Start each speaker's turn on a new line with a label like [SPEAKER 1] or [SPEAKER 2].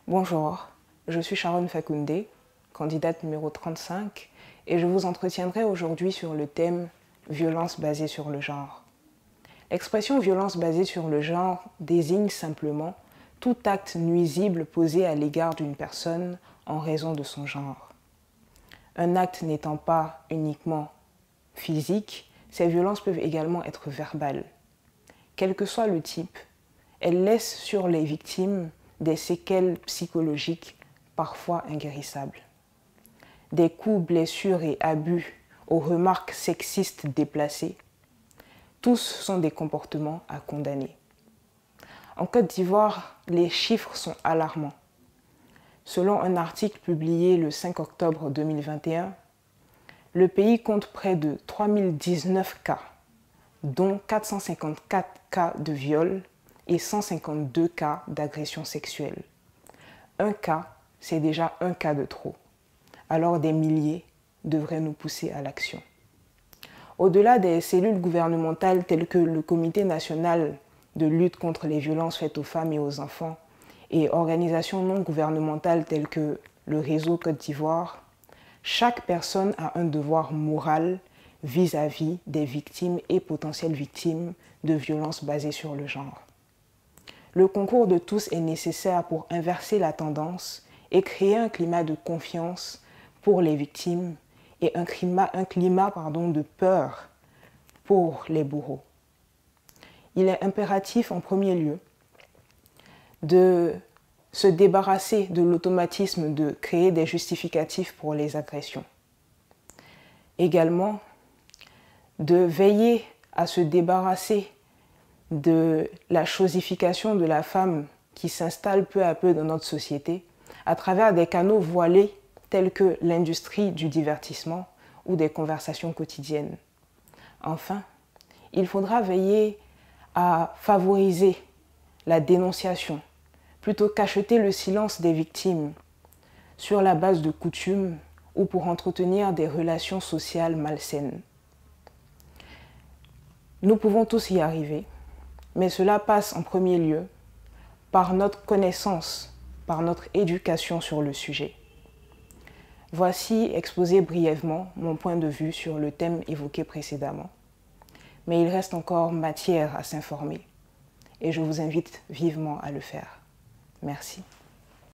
[SPEAKER 1] Bonjour, je suis Sharon Fakoundé, candidate numéro 35, et je vous entretiendrai aujourd'hui sur le thème « Violence basée sur le genre ». L'expression « violence basée sur le genre » désigne simplement tout acte nuisible posé à l'égard d'une personne en raison de son genre. Un acte n'étant pas uniquement physique, ces violences peuvent également être verbales. Quel que soit le type, elles laissent sur les victimes des séquelles psychologiques parfois inguérissables. Des coups, blessures et abus aux remarques sexistes déplacées, tous sont des comportements à condamner. En Côte d'Ivoire, les chiffres sont alarmants. Selon un article publié le 5 octobre 2021, le pays compte près de 3019 cas, dont 454 cas de viol et 152 cas d'agression sexuelle. Un cas, c'est déjà un cas de trop. Alors des milliers devraient nous pousser à l'action. Au-delà des cellules gouvernementales telles que le Comité national de lutte contre les violences faites aux femmes et aux enfants et organisations non gouvernementales telles que le Réseau Côte d'Ivoire, chaque personne a un devoir moral vis-à-vis des victimes et potentielles victimes de violences basées sur le genre. Le concours de tous est nécessaire pour inverser la tendance et créer un climat de confiance pour les victimes et un climat de peur pour les bourreaux. Il est impératif en premier lieu de se débarrasser de l'automatisme de créer des justificatifs pour les agressions. Également, de veiller à se débarrasser de la chosification de la femme qui s'installe peu à peu dans notre société à travers des canaux voilés tels que l'industrie du divertissement ou des conversations quotidiennes. Enfin, il faudra veiller à favoriser la dénonciation plutôt qu'acheter le silence des victimes sur la base de coutumes ou pour entretenir des relations sociales malsaines. Nous pouvons tous y arriver, mais cela passe en premier lieu par notre connaissance, par notre éducation sur le sujet. Voici exposé brièvement mon point de vue sur le thème évoqué précédemment. Mais il reste encore matière à s'informer et je vous invite vivement à le faire. Merci.